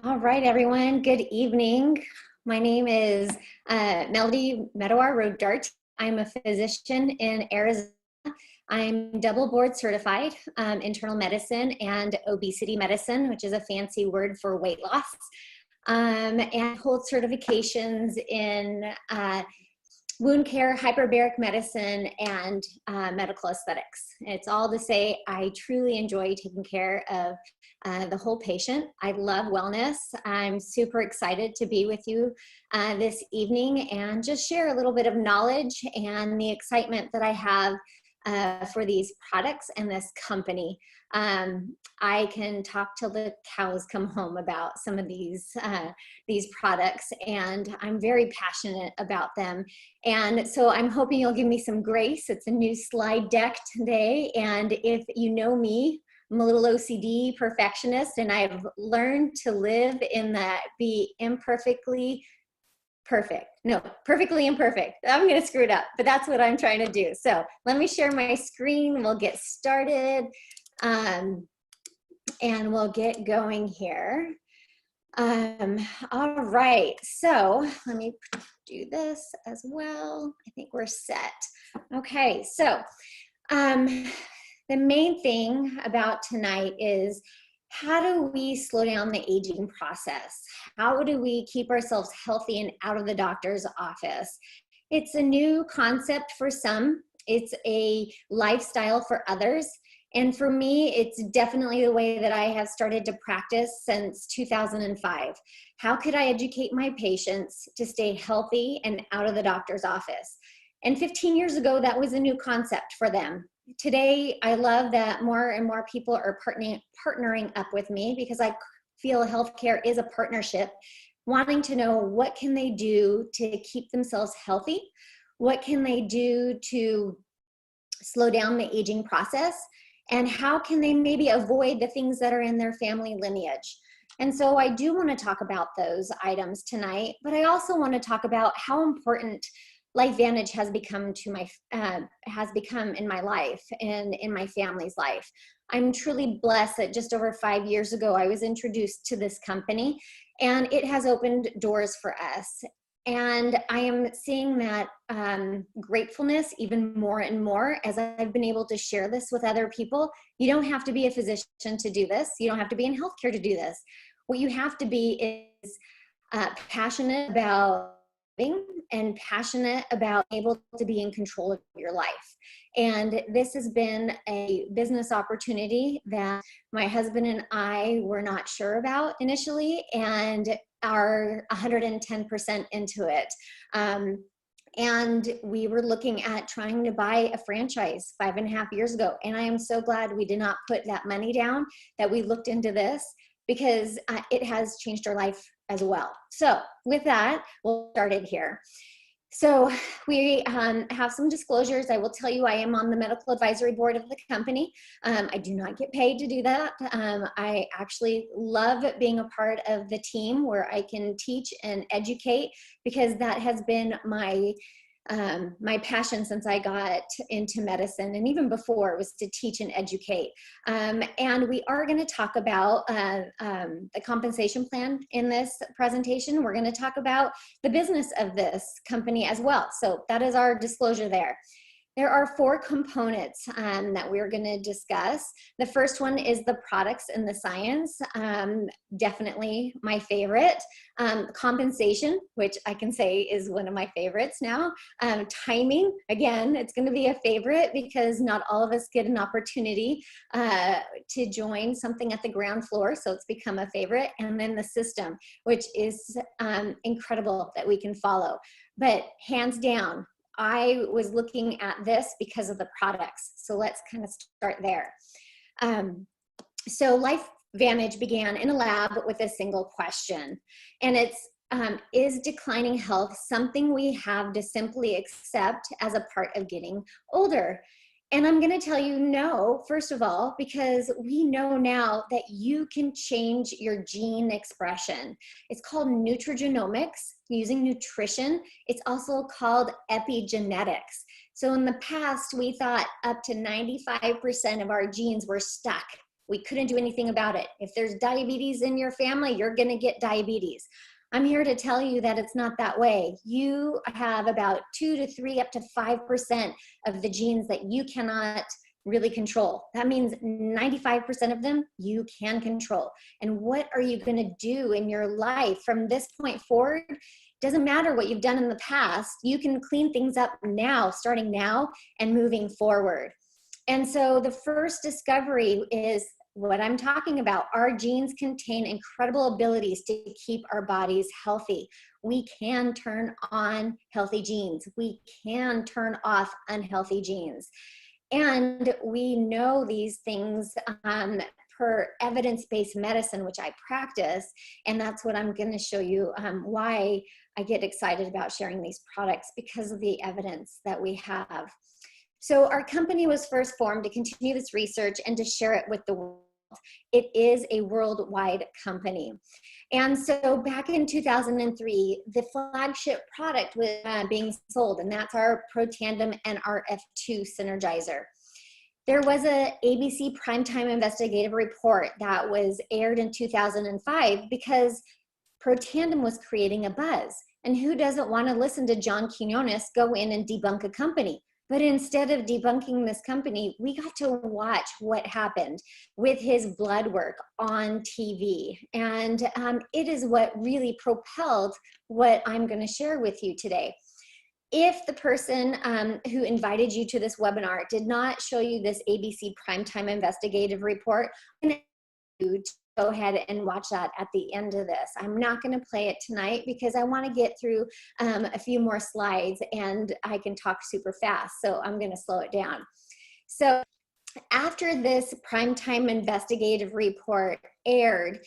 All right, everyone. Good evening. My name is Melody Rodarte. I'm a physician in Arizona. I'm double board certified, internal medicine and obesity medicine, which is a fancy word for weight loss, and hold certifications in wound care, hyperbaric medicine, and medical aesthetics. It's all to say I truly enjoy taking care of the whole patient. I love wellness. I'm super excited to be with you this evening and just share a little bit of knowledge and the excitement that I have for these products and this company. I can talk till the cows come home about some of these products, and I'm very passionate about them. And so I'm hoping you'll give me some grace. It's a new slide deck today, and if you know me, I'm a little OCD perfectionist, and I've learned to live in that perfectly imperfect. I'm going to screw it up, but that's what I'm trying to do. So let me share my screen. We'll get started, and we'll get going here. All right, so let me do this as well. I think we're set. Okay, so the main thing about tonight is, how do we slow down the aging process? How do we keep ourselves healthy and out of the doctor's office? It's a new concept for some. It's a lifestyle for others. And for me, it's definitely the way that I have started to practice since 2005. How could I educate my patients to stay healthy and out of the doctor's office? And 15 years ago, that was a new concept for them. Today, I love that more and more people are partnering up with me, because I feel healthcare is a partnership, wanting to know what can they do to keep themselves healthy, what can they do to slow down the aging process, and how can they maybe avoid the things that are in their family lineage. And so I do want to talk about those items tonight, but I also want to talk about how important LifeVantage has become in my life and in my family's life. I'm truly blessed that just over 5 years ago, I was introduced to this company, and it has opened doors for us. And I am seeing that gratefulness even more and more as I've been able to share this with other people. You don't have to be a physician to do this. You don't have to be in healthcare to do this. What you have to be is passionate about and passionate about able to be in control of your life. And this has been a business opportunity that my husband and I were not sure about initially, and are 110% into it. And we were looking at trying to buy a franchise 5.5 years ago. And I am so glad we did not put that money down, that we looked into this, because it has changed our life as well. So with that, we'll start it here. So we have some disclosures. I will tell you, I am on the medical advisory board of the company. I do not get paid to do that. I actually love being a part of the team where I can teach and educate, because that has been my passion since I got into medicine, and even before, was to teach and educate. And we are going to talk about the compensation plan in this presentation. We're going to talk about the business of this company as well. So that is our disclosure there. There are 4 components that we're going to discuss. The first one is the products and the science, definitely my favorite. Compensation, which I can say is one of my favorites now. Timing, again, it's going to be a favorite, because not all of us get an opportunity to join something at the ground floor, so it's become a favorite. And then the system, which is incredible that we can follow. But hands down, I was looking at this because of the products. So let's kind of start there. So LifeVantage began in a lab with a single question. And it's, is declining health something we have to simply accept as a part of getting older? And I'm going to tell you no, first of all, because we know now that you can change your gene expression. It's called nutrigenomics, using nutrition. It's also called epigenetics. So in the past, we thought up to 95% of our genes were stuck We couldn't do anything about it. If there's diabetes in your family, you're going to get diabetes. I'm here to tell you that it's not that way. You have about 2 to 3 up to 5% of the genes that you cannot really control. That means 95% of them you can control. And what are you going to do in your life from this point forward? Doesn't matter what you've done in the past. You can clean things up now, starting now and moving forward. And so the first discovery is what I'm talking about. Our genes contain incredible abilities to keep our bodies healthy. We can turn on healthy genes. We can turn off unhealthy genes. And we know these things per evidence-based medicine, which I practice. And that's what I'm going to show you why I get excited about sharing these products, because of the evidence that we have. So our company was first formed to continue this research and to share it with the world. It is a worldwide company. And so back in 2003, the flagship product was being sold, and that's our Protandim NRF2 Synergizer. There was a ABC Primetime Investigative Report that was aired in 2005 because Protandim was creating a buzz. And who doesn't want to listen to John Quinones go in and debunk a company? But instead of debunking this company, we got to watch what happened with his blood work on TV. And it is what really propelled what I'm going to share with you today. If the person who invited you to this webinar did not show you this ABC Primetime Investigative Report, I'm going to go ahead and watch that at the end of this. I'm not going to play it tonight because I want to get through a few more slides and I can talk super fast. So I'm going to slow it down. So after this Primetime Investigative Report aired,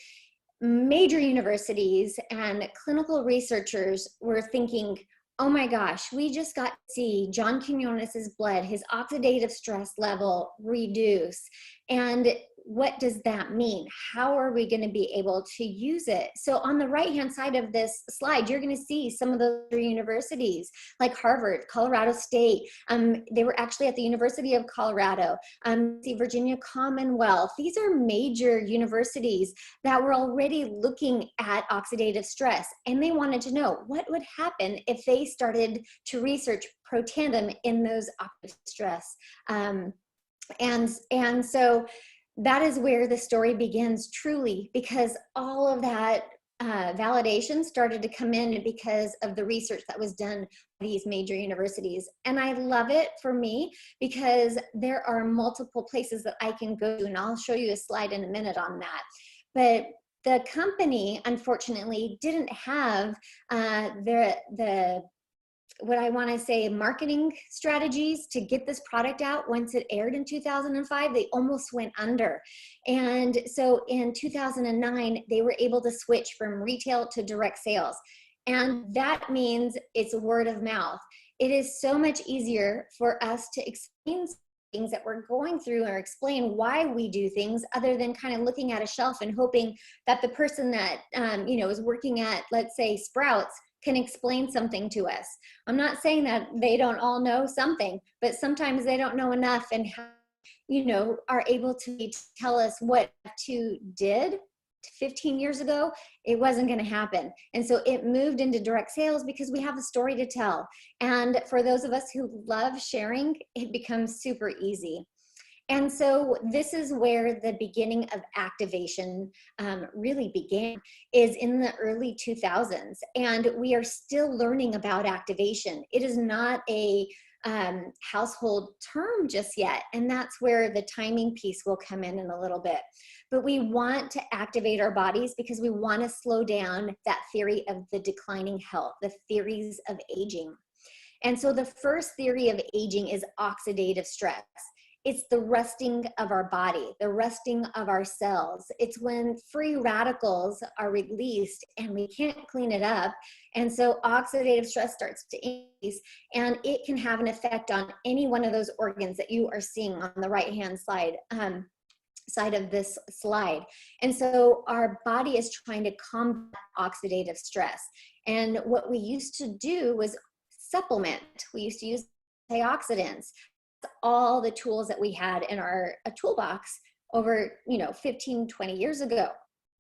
major universities and clinical researchers were thinking, oh my gosh, we just got to see John Quinones's blood, his oxidative stress level reduce. And what does that mean? How are we going to be able to use it? So on the right-hand side of this slide, you're going to see some of those universities like Harvard, Colorado State. They were actually at the University of Colorado, Virginia Commonwealth. These are major universities that were already looking at oxidative stress, and they wanted to know what would happen if they started to research Protandim in those oxidative stress. And so that is where the story begins truly, because all of that validation started to come in because of the research that was done by these major universities. And I love it for me because there are multiple places that I can go to, and I'll show you a slide in a minute on that. But the company, unfortunately, didn't have what I want to say, marketing strategies to get this product out. Once it aired in 2005, they almost went under. And so in 2009, they were able to switch from retail to direct sales. And that means it's word of mouth. It is so much easier for us to explain things that we're going through or explain why we do things, other than kind of looking at a shelf and hoping that the person that is working at, let's say, Sprouts, can explain something to us. I'm not saying that they don't all know something, but sometimes they don't know enough and are able to tell us what to did 15 years ago. It wasn't going to happen. And so it moved into direct sales because we have a story to tell. And for those of us who love sharing, it becomes super easy. And so this is where the beginning of activation really began, is in the early 2000s. And we are still learning about activation. It is not a household term just yet. And that's where the timing piece will come in a little bit. But we want to activate our bodies because we want to slow down that theory of the declining health, the theories of aging. And so the first theory of aging is oxidative stress. It's the rusting of our body, the rusting of our cells. It's when free radicals are released and we can't clean it up. And so oxidative stress starts to increase, and it can have an effect on any one of those organs that you are seeing on the right-hand side of this slide. And so our body is trying to combat oxidative stress. And what we used to do was supplement. We used to use antioxidants. All the tools that we had in our toolbox over, 15, 20 years ago,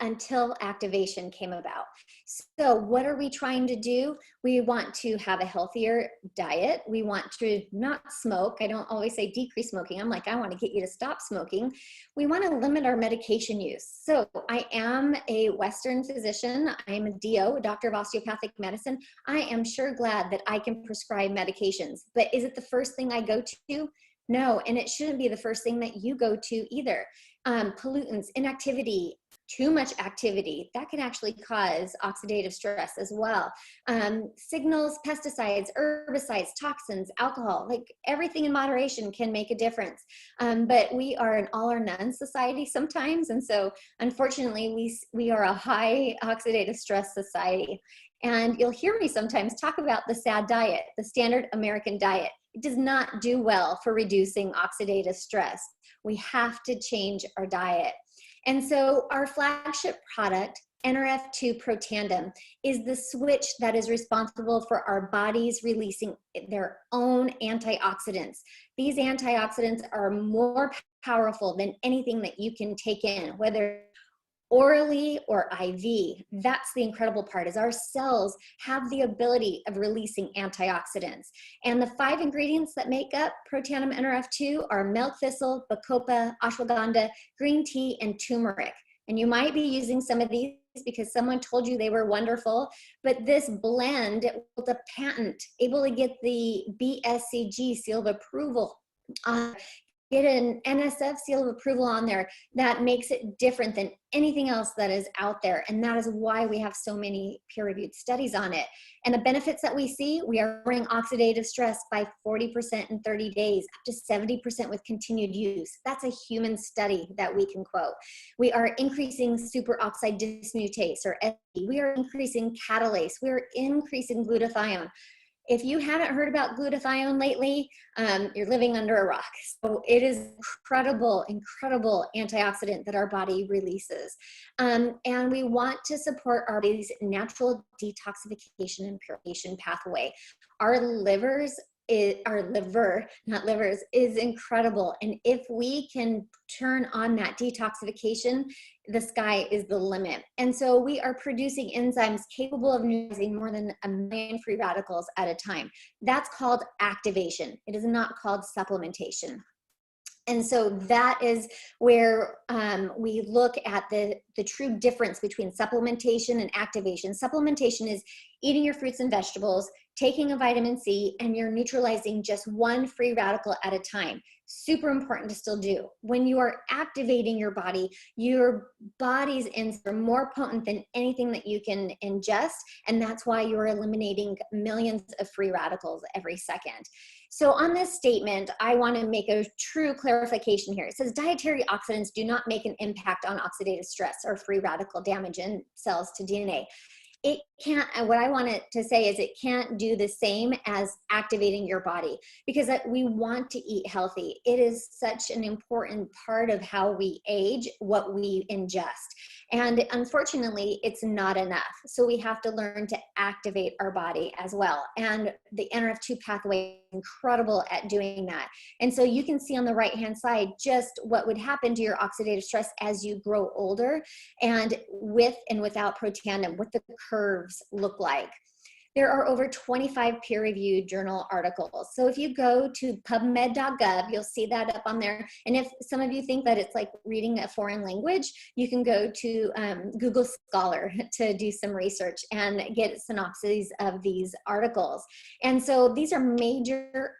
until activation came about. So what are we trying to do? We want to have a healthier diet. We want to not smoke. I don't always say decrease smoking. I'm like, I want to get you to stop smoking. We want to limit our medication use. So I am a Western physician. I am a DO, a doctor of osteopathic medicine. I am sure glad that I can prescribe medications, but is it the first thing I go to? No, and it shouldn't be the first thing that you go to either. Pollutants, inactivity, too much activity, that can actually cause oxidative stress as well. Signals, pesticides, herbicides, toxins, alcohol, like everything in moderation can make a difference. But we are an all or none society sometimes. And so unfortunately, we are a high oxidative stress society. And you'll hear me sometimes talk about the SAD diet, the standard American diet. It does not do well for reducing oxidative stress. We have to change our diet. And so our flagship product, NRF2 Protandim, is the switch that is responsible for our bodies releasing their own antioxidants. These antioxidants are more powerful than anything that you can take in, whether orally or IV. That's the incredible part, is our cells have the ability of releasing antioxidants. And the 5 ingredients that make up Protandim NRF2 are milk thistle, bacopa, ashwagandha, green tea, and turmeric. And you might be using some of these because someone told you they were wonderful, but this blend with a patent, able to get the BSCG seal of approval, get an NSF seal of approval on there, that makes it different than anything else that is out there. And that is why we have so many peer-reviewed studies on it. And the benefits that we see, we are lowering oxidative stress by 40% in 30 days, up to 70% with continued use. That's a human study that we can quote. We are increasing superoxide dismutase, or SE. We are increasing catalase. We are increasing glutathione. If you haven't heard about glutathione lately, you're living under a rock. So it is incredible, incredible antioxidant that our body releases. And we want to support our body's natural detoxification and purification pathway. Our liver, not livers, is incredible. And if we can turn on that detoxification, the sky is the limit. And so we are producing enzymes capable of neutralizing more than 1 million free radicals at a time. That's called activation. It is not called supplementation. And so that is where we look at the true difference between supplementation and activation. Supplementation is eating your fruits and vegetables, taking a vitamin C, and you're neutralizing just 1 free radical at a time. Super important to still do. When you are activating your body's enzymes are more potent than anything that you can ingest, and that's why you're eliminating millions of free radicals every second. So on this statement, I want to make a true clarification here. It says dietary oxidants do not make an impact on oxidative stress or free radical damage in cells to DNA. It can't, and what I wanted to say is it can't do the same as activating your body, because we want to eat healthy. It is such an important part of how we age, what we ingest. And unfortunately, it's not enough. So we have to learn to activate our body as well. And the NRF2 pathway is incredible at doing that. And so you can see on the right-hand side just what would happen to your oxidative stress as you grow older, and with and without Protandim, what the curves look like. There are over 25 peer-reviewed journal articles. So if you go to pubmed.gov, you'll see that up on there. And if some of you think that it's like reading a foreign language, you can go to Google Scholar to do some research and get synopses of these articles. And so these are major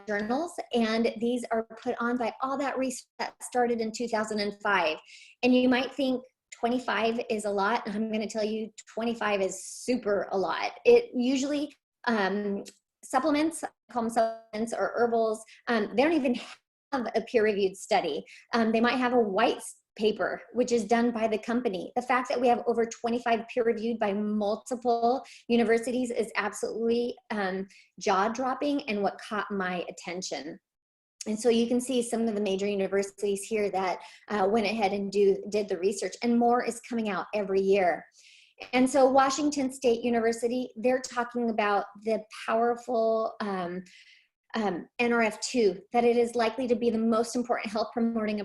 journals, and these are put on by all that research that started in 2005. And you might think 25 is a lot, and I'm going to tell you 25 is super a lot. It usually supplements, I call them supplements or herbals, they don't even have a peer-reviewed study. They might have a white paper, which is done by the company. The fact that we have over 25 peer-reviewed by multiple universities is absolutely jaw-dropping and what caught my attention. And so you can see some of the major universities here that went ahead and did the research, and more is coming out every year. And so Washington State University, they're talking about the powerful NRF2, that it is likely to be the most important health promoting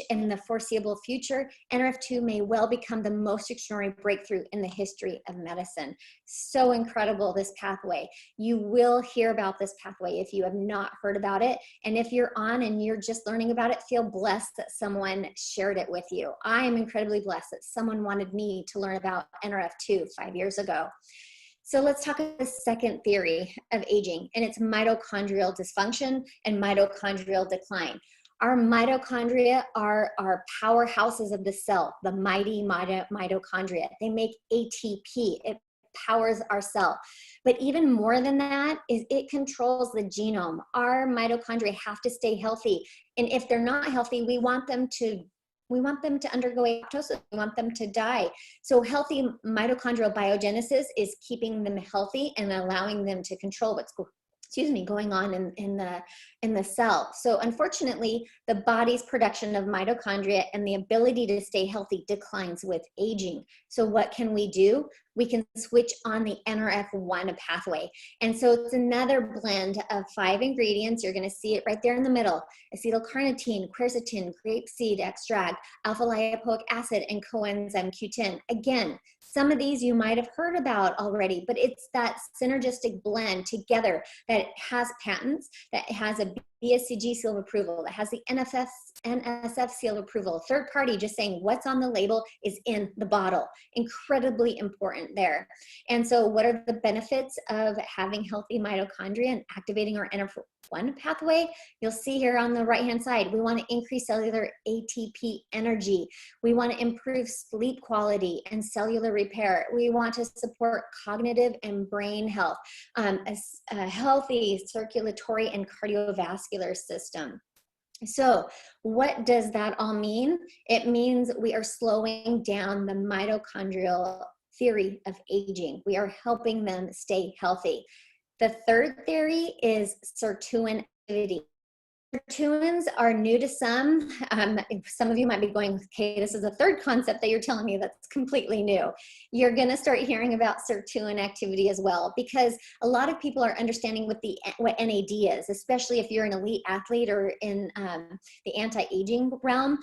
in the foreseeable future, NRF2 may well become the most extraordinary breakthrough in the history of medicine. So incredible, this pathway. You will hear about this pathway if you have not heard about it. And if you're on and you're just learning about it, feel blessed that someone shared it with you. I am incredibly blessed that someone wanted me to learn about NRF2 5 years ago. So let's talk about the second theory of aging, and it's mitochondrial dysfunction and mitochondrial decline. Our mitochondria are our powerhouses of the cell, the mighty mitochondria. They make ATP. It powers our cell. But even more than that is it controls the genome. Our mitochondria have to stay healthy. And if they're not healthy, we want them to undergo apoptosis. We want them to die. So healthy mitochondrial biogenesis is keeping them healthy and allowing them to control what's going on in the cell. So unfortunately, the body's production of mitochondria and the ability to stay healthy declines with aging. So what can we do? We can switch on the NRF1 pathway. And so it's another blend of 5 ingredients. You're going to see it right there in the middle: acetylcarnitine, quercetin, grapeseed extract, alpha lipoic acid, and coenzyme Q10. Again, some of these you might have heard about already, but it's that synergistic blend together that has patents, that has a BSCG seal of approval, that has the NSF seal of approval. Third party just saying what's on the label is in the bottle. Incredibly important there. And so what are the benefits of having healthy mitochondria and activating our NRF1 pathway? You'll see here on the right-hand side, we want to increase cellular ATP energy. We want to improve sleep quality and cellular repair. We want to support cognitive and brain health, a healthy circulatory and cardiovascular system. So what does that all mean? It means we are slowing down the mitochondrial theory of aging. We are helping them stay healthy. The third theory is sirtuin activity. Sirtuins are new to some. Some of you might be going, okay, this is a third concept that you're telling me that's completely new. You're going to start hearing about sirtuin activity as well, because a lot of people are understanding what NAD is, especially if you're an elite athlete or in the anti-aging realm.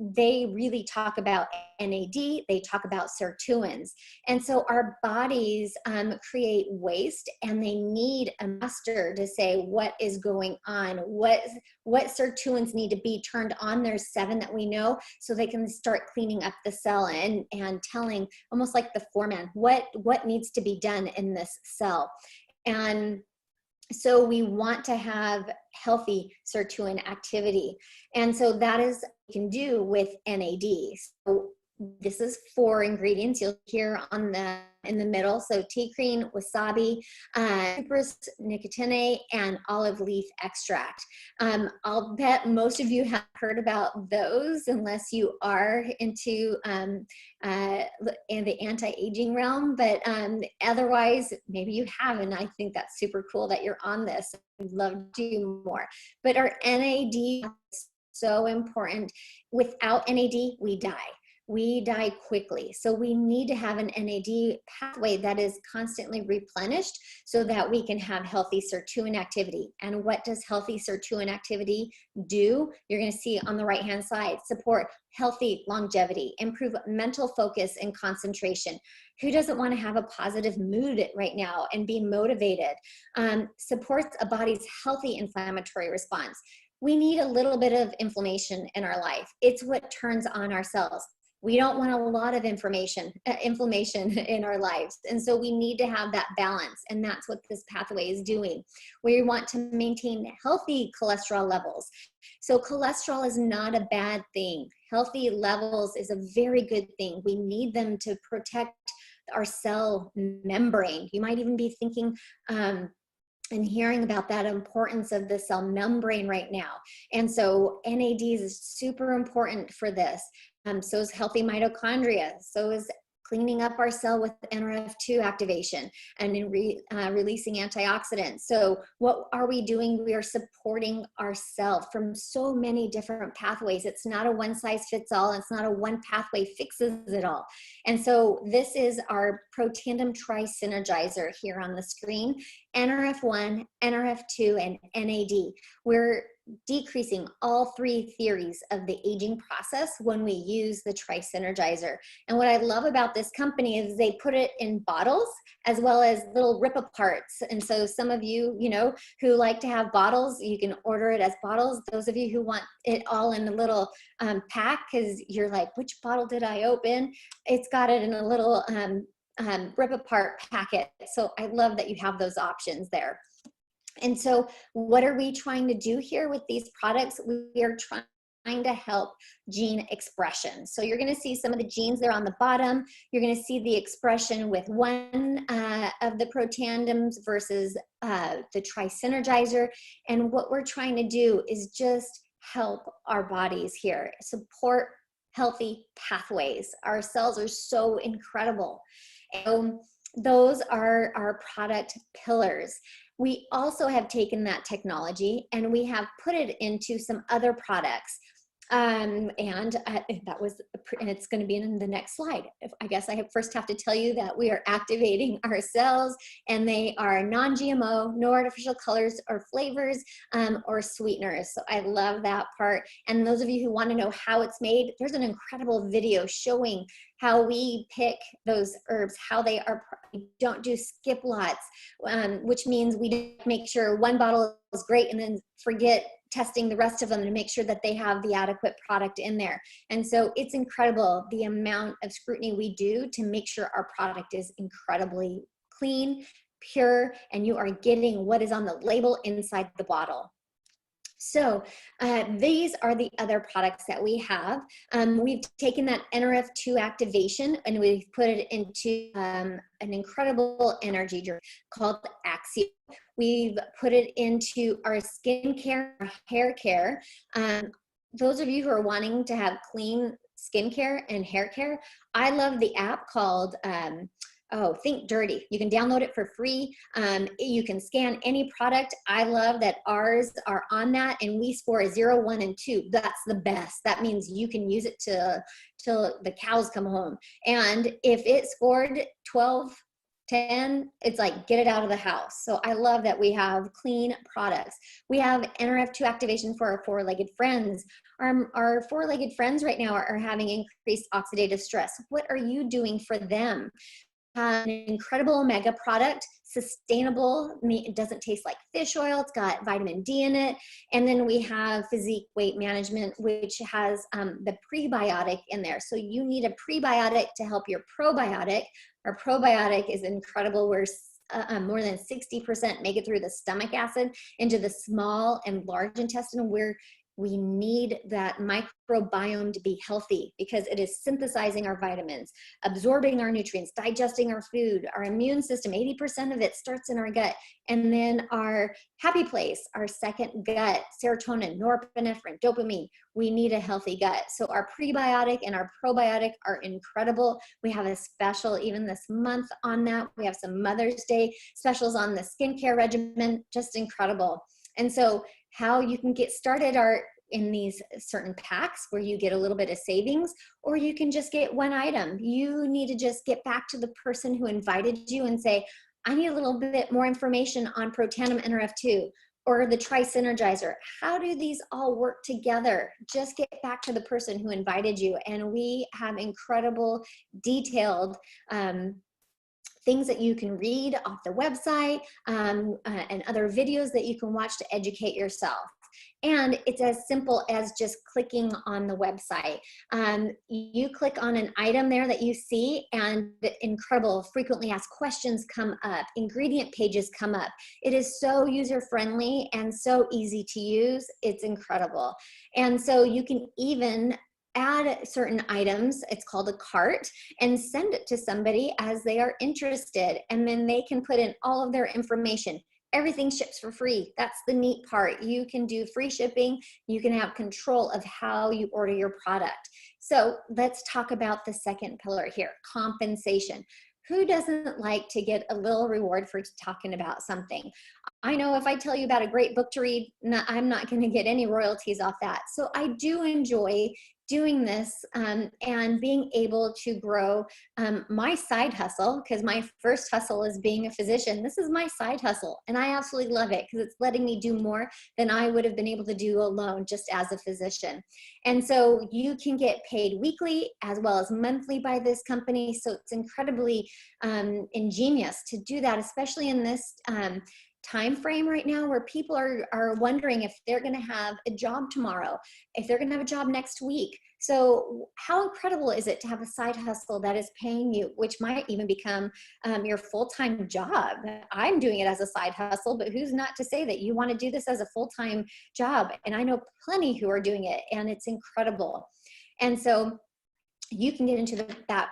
They really talk about NAD, they talk about sirtuins. And so our bodies create waste, and they need a master to say what is going on, what sirtuins need to be turned on. There's 7 that we know, so they can start cleaning up the cell and telling, almost like the foreman, what needs to be done in this cell. And so we want to have healthy sirtuin activity. And so that is what you can do with NAD. So this is 4 ingredients you'll hear in the middle. So tea cream, wasabi, cuprous nicotine, and olive leaf extract. I'll bet most of you have heard about those, unless you are into in the anti-aging realm, but otherwise maybe you haven't. I think that's super cool that you're on this. I'd love to do more. But our NAD is so important. Without NAD, we die. We die quickly. So we need to have an NAD pathway that is constantly replenished so that we can have healthy sirtuin activity. And what does healthy sirtuin activity do? You're going to see on the right-hand side: support healthy longevity, improve mental focus and concentration. Who doesn't want to have a positive mood right now and be motivated? Supports a body's healthy inflammatory response. We need a little bit of inflammation in our life. It's what turns on our cells. We don't want a lot of inflammation in our lives. And so we need to have that balance. And that's what this pathway is doing. We want to maintain healthy cholesterol levels. So cholesterol is not a bad thing. Healthy levels is a very good thing. We need them to protect our cell membrane. You might even be thinking, and hearing about that importance of the cell membrane right now. And so NAD is super important for this. So is healthy mitochondria. So is cleaning up our cell with NRF2 activation and in releasing antioxidants. So what are we doing? We are supporting our cell from so many different pathways. It's not a one size fits all. It's not a one pathway fixes it all. And so this is our Protandem Tri-Synergizer here on the screen: NRF1, NRF2, and NAD. We're decreasing all three theories of the aging process when we use the Tri-Synergizer. And what I love about this company is they put it in bottles as well as little rip aparts. And so some of you, who like to have bottles, you can order it as bottles. Those of you who want it all in a little pack, because you're like, which bottle did I open? It's got it in a little rip apart packet. So I love that you have those options there. And so what are we trying to do here with these products? We are trying to help gene expression. So you're going to see some of the genes there on the bottom. You're going to see the expression with one of the protandems versus the Tri-Synergizer. And what we're trying to do is just help our bodies here, support healthy pathways. Our cells are so incredible. And those are our product pillars. We also have taken that technology and we have put it into some other products. And it's going to be in the next slide. I guess I first have to tell you that we are activating our cells, and they are non-GMO, no artificial colors or flavors or sweeteners. So I love that part. And those of you who want to know how it's made, there's an incredible video showing how we pick those herbs, how they are. We don't do skip lots, which means we make sure one bottle is great and then forget testing the rest of them to make sure that they have the adequate product in there. And so it's incredible the amount of scrutiny we do to make sure our product is incredibly clean, pure, and you are getting what is on the label inside the bottle. So these are the other products that we have. We've taken that NRF2 activation and we've put it into an incredible energy drink called Axio. We've put it into our skincare, our hair care. Those of you who are wanting to have clean skincare and hair care, I love the app called Think Dirty. You can download it for free. You can scan any product. I love that ours are on that, and we score a 0, 1, and 2. That's the best. That means you can use it till the cows come home. And if it scored 12, 10, it's like, get it out of the house. So I love that we have clean products. We have NRF2 activation for our four-legged friends. Our four-legged friends right now are having increased oxidative stress. What are you doing for them? An incredible omega product, sustainable. It doesn't taste like fish oil. It's got vitamin D in it. And then we have physique weight management, which has the prebiotic in there. So you need a prebiotic to help your probiotic. Our probiotic is incredible. We're more than 60% make it through the stomach acid into the small and large intestine, where we need that microbiome to be healthy because it is synthesizing our vitamins, absorbing our nutrients, digesting our food. Our immune system, 80% of it starts in our gut. And then our happy place, our second gut, serotonin, norepinephrine, dopamine. We need a healthy gut. So our prebiotic and our probiotic are incredible. We have a special even this month on that. We have some Mother's Day specials on the skincare regimen, just incredible. And so how you can get started are in these certain packs where you get a little bit of savings, or you can just get one item. You need to just get back to the person who invited you and say, I need a little bit more information on Protandim NRF2 or the Tri-Synergizer. How do these all work together? Just get back to the person who invited you. And we have incredible detailed things that you can read off the website and other videos that you can watch to educate yourself. And it's as simple as just clicking on the website. You click on an item there that you see, and incredible frequently asked questions come up, ingredient pages come up. It is so user-friendly and so easy to use. It's incredible. And so you can even add certain items, it's called a cart, and send it to somebody as they are interested. And then they can put in all of their information. Everything ships for free. That's the neat part. You can do free shipping. You can have control of how you order your product. So let's talk about the second pillar here, compensation. Who doesn't like to get a little reward for talking about something? I know if I tell you about a great book to read, I'm not going to get any royalties off that. So I do enjoy doing this and being able to grow my side hustle, because my first hustle is being a physician. This is my side hustle, and I absolutely love it because it's letting me do more than I would have been able to do alone just as a physician. And so you can get paid weekly as well as monthly by this company. So it's incredibly ingenious to do that, especially in this time frame right now where people are wondering if they're going to have a job tomorrow, if they're going to have a job next week. So how incredible is it to have a side hustle that is paying you, which might even become your full-time job? I'm doing it as a side hustle, but who's not to say that you want to do this as a full-time job? And I know plenty who are doing it, and it's incredible. And so you can get into that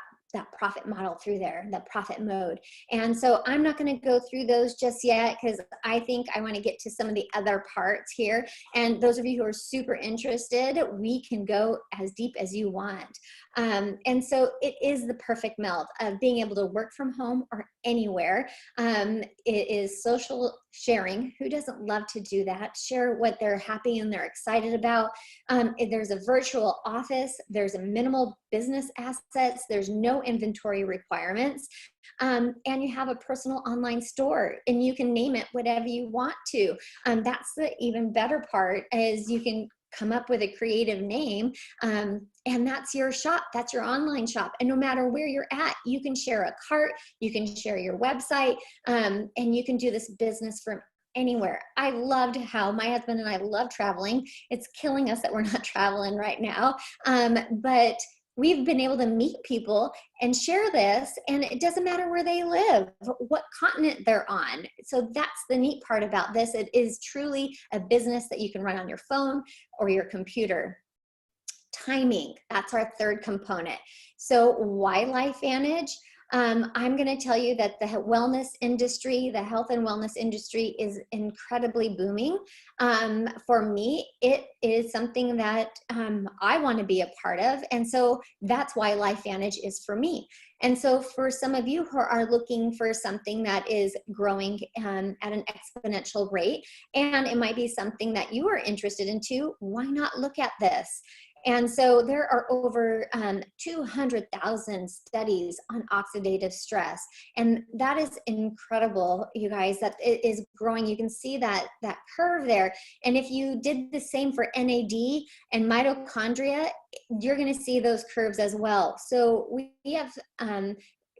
profit model through there, the profit mode. And so I'm not going to go through those just yet because I think I want to get to some of the other parts here. And those of you who are super interested, we can go as deep as you want. And so it is the perfect meld of being able to work from home or anywhere. It is social sharing. Who doesn't love to do that? Share what they're happy and they're excited about. There's a virtual office. There's a minimal business assets. There's no inventory requirements. And you have a personal online store, and you can name it whatever you want to. That's the even better part, is you can come up with a creative name, and that's your shop. That's your online shop. And no matter where you're at, you can share a cart, you can share your website, and you can do this business from anywhere. I loved how my husband and I love traveling. It's killing us that we're not traveling right now. But we've been able to meet people and share this, and it doesn't matter where they live, what continent they're on. So that's the neat part about this. It is truly a business that you can run on your phone or your computer. Timing, that's our third component. So why LifeVantage? I'm going to tell you that the wellness industry, the health and wellness industry, is incredibly booming. For me, it is something that I want to be a part of. And so that's why LifeVantage is for me. And so for some of you who are looking for something that is growing at an exponential rate, and it might be something that you are interested in too, why not look at this? And so there are over 200,000 studies on oxidative stress. And that is incredible, you guys, that it is growing. You can see that curve there. And if you did the same for NAD and mitochondria, you're going to see those curves as well. So we have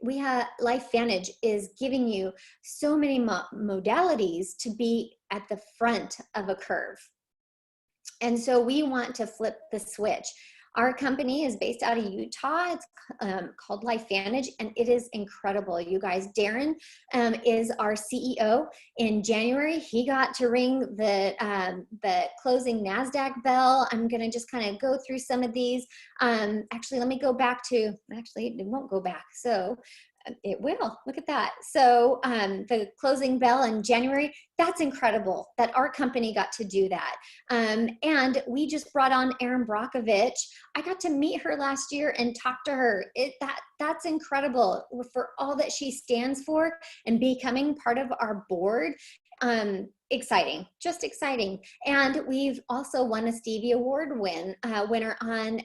LifeVantage is giving you so many modalities to be at the front of a curve. And so we want to flip the switch. Our company is based out of Utah. It's called LifeVantage, and it is incredible, you guys. Darren is our CEO. In January, he got to ring the closing NASDAQ bell. I'm going to just kind of go through some of these. Actually, let me go back to, actually, it won't go back. So it will. Look at that. So the closing bell in January, that's incredible that our company got to do that. And we just brought on Erin Brockovich. I got to meet her last year and talk to her. That's incredible for all that she stands for and becoming part of our board. Exciting, just exciting. And we've also won a Stevie Award winner on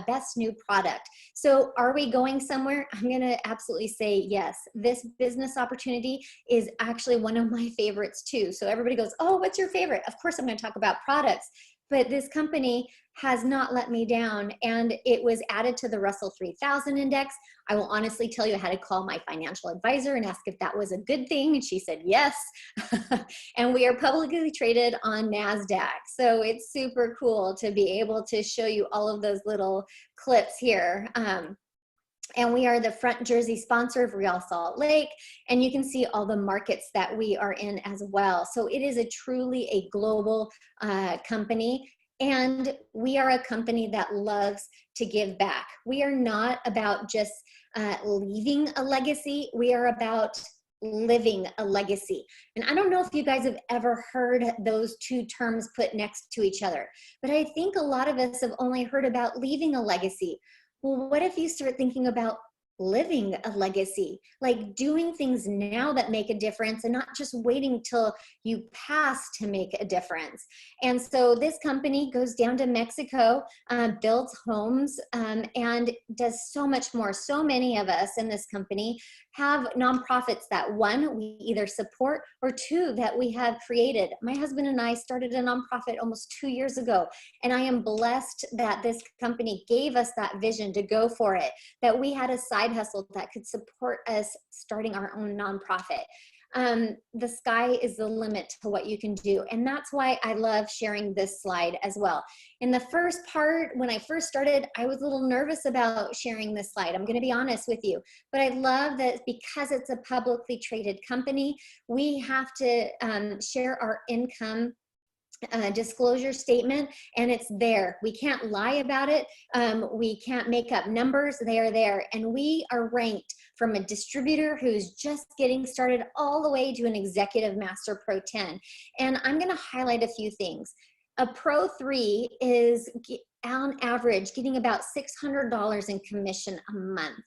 Best New Product. So are we going somewhere? I'm gonna absolutely say yes. This business opportunity is actually one of my favorites too. So everybody goes, oh, what's your favorite? Of course I'm gonna talk about products, but this company has not let me down, and it was added to the Russell 3000 index. I will honestly tell you, I had to call my financial advisor and ask if that was a good thing, and she said yes. And we are publicly traded on NASDAQ, so it's super cool to be able to show you all of those little clips here. And we are the front jersey sponsor of Real Salt Lake, and you can see all the markets that we are in as well. So it is truly a global company. And we are a company that loves to give back. We are not about just leaving a legacy. We are about living a legacy. And I don't know if you guys have ever heard those two terms put next to each other, but I think a lot of us have only heard about leaving a legacy. Well, what if you start thinking about living a legacy, like doing things now that make a difference and not just waiting till you pass to make a difference. And so this company goes down to Mexico, builds homes, and does so much more. So many of us in this company have nonprofits that, one, we either support, or two, that we have created. My husband and I started a nonprofit almost 2 years ago, and I am blessed that this company gave us that vision to go for it, that we had a side hustle that could support us starting our own nonprofit. The sky is the limit to what you can do. And that's why I love sharing this slide as well. In the first part, when I first started, I was a little nervous about sharing this slide. I'm going to be honest with you, but I love that because it's a publicly traded company, we have to share our income disclosure statement, and it's there. We can't lie about it. We can't make up numbers. They are there. And we are ranked from a distributor who's just getting started all the way to an executive master pro 10. And I'm going to highlight a few things. A pro 3 is on average getting about $600 in commission a month.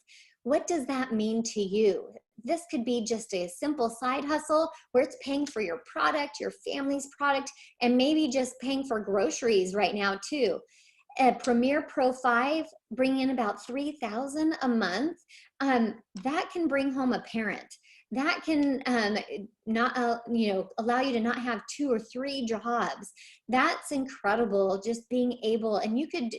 What does that mean to you? This could be just a simple side hustle where it's paying for your product, your family's product, and maybe just paying for groceries right now too. A Premier Pro 5 bringing in about $3,000 a month. That can bring home a parent. That can allow you to not have 2 or 3 jobs. That's incredible. Just being able, and you could.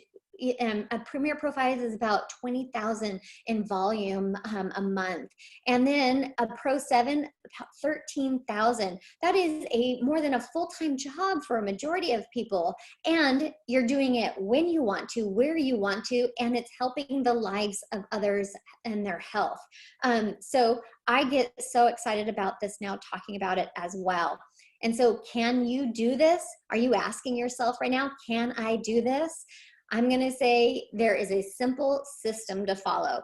A Premier Pro 5 is about 20,000 in volume a month. And then a Pro 7, about 13,000. That is more than a full-time job for a majority of people. And you're doing it when you want to, where you want to, and it's helping the lives of others and their health. So I get so excited about this now, talking about it as well. And so, can you do this? Are you asking yourself right now, can I do this? I'm going to say there is a simple system to follow.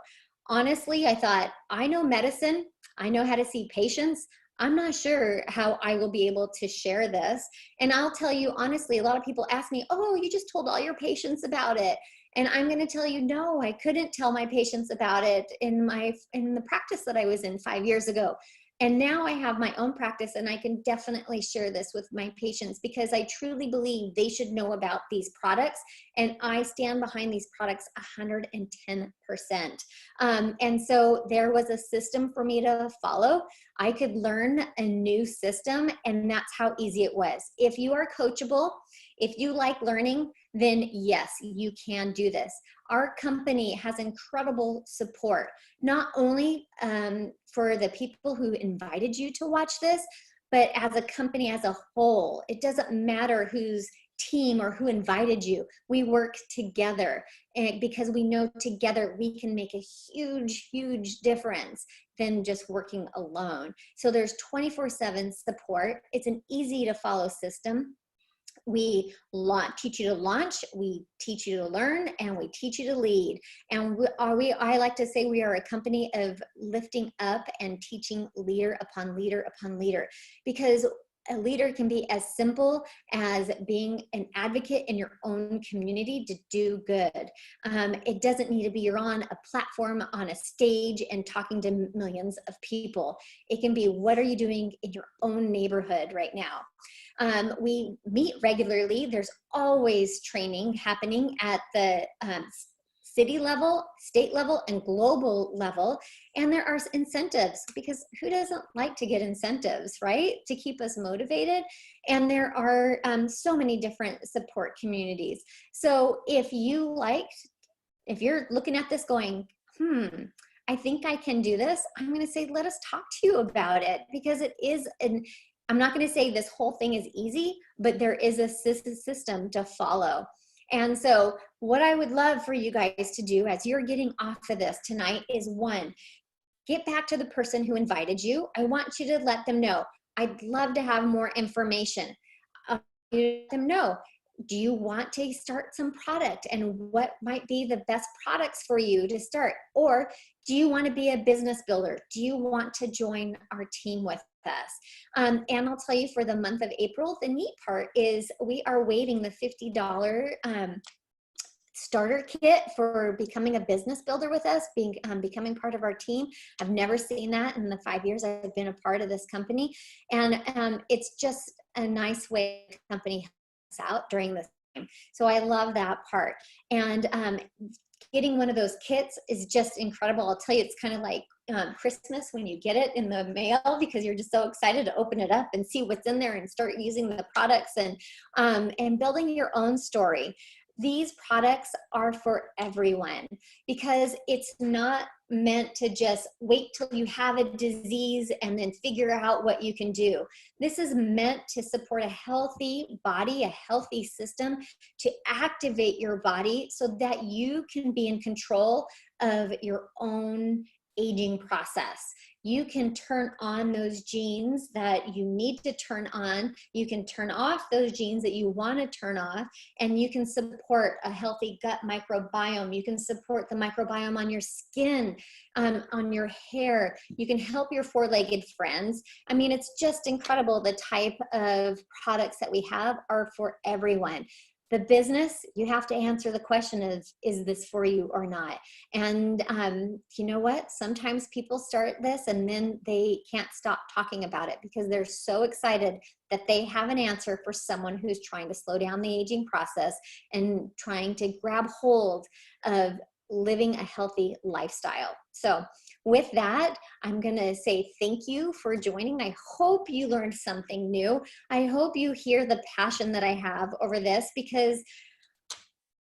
Honestly, I thought, I know medicine. I know how to see patients. I'm not sure how I will be able to share this. And I'll tell you honestly, a lot of people ask me, oh, you just told all your patients about it. And I'm going to tell you, no, I couldn't tell my patients about it in the practice that I was in 5 years ago. And now I have my own practice, and I can definitely share this with my patients because I truly believe they should know about these products, and I stand behind these products 110%. And so there was a system for me to follow. I could learn a new system, and that's how easy it was. If you are coachable, if you like learning, then yes, you can do this. Our company has incredible support, not only for the people who invited you to watch this, but as a company as a whole. It doesn't matter whose team or who invited you. We work together, and because we know together we can make a huge, huge difference than just working alone. So there's 24/7 support. It's an easy to follow system. We teach you to launch, we teach you to learn, and we teach you to lead. And I like to say we are a company of lifting up and teaching leader upon leader upon leader, because a leader can be as simple as being an advocate in your own community to do good. It doesn't need to be you're on a platform, on a stage, and talking to millions of people. It can be, what are you doing in your own neighborhood right now? We meet regularly. There's always training happening at the city level, state level, and global level. And there are incentives, because who doesn't like to get incentives, right? To keep us motivated. And there are so many different support communities. So if you're looking at this going, I think I can do this, I'm going to say, let us talk to you about it, because it is I'm not going to say this whole thing is easy, but there is a system to follow. And so what I would love for you guys to do as you're getting off of this tonight is, one, get back to the person who invited you. I want you to let them know, I'd love to have more information. Let them know, do you want to start some product, and what might be the best products for you to start? Or do you want to be a business builder? Do you want to join our team with us? And I'll tell you, for the month of April, the neat part is we are waiving the $50 starter kit for becoming a business builder with us, becoming part of our team. I've never seen that in the 5 years I've been a part of this company. And it's just a nice way the company helps out during this time. So I love that part. And getting one of those kits is just incredible. I'll tell you, it's kind of like Christmas when you get it in the mail, because you're just so excited to open it up and see what's in there and start using the products and building your own story. These products are for everyone, because it's not meant to just wait till you have a disease and then figure out what you can do. This is meant to support a healthy body, a healthy system, to activate your body so that you can be in control of your own aging process. You can turn on those genes that you need to turn on. You can turn off those genes that you want to turn off, and you can support a healthy gut microbiome. You can support the microbiome on your skin, on your hair. You can help your four-legged friends. I mean, it's just incredible. The type of products that we have are for everyone. The business, you have to answer the question of, is this for you or not? And you know what? Sometimes people start this and then they can't stop talking about it because they're so excited that they have an answer for someone who's trying to slow down the aging process and trying to grab hold of living a healthy lifestyle. So with that, I'm going to say thank you for joining. I hope you learned something new. I hope you hear the passion that I have over this, because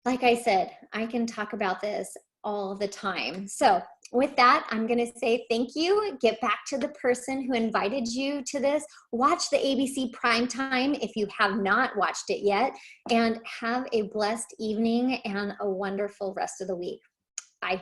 like I said, I can talk about this all the time. So with that, I'm going to say thank you. Get back to the person who invited you to this. Watch the ABC Primetime if you have not watched it yet, and have a blessed evening and a wonderful rest of the week. Bye.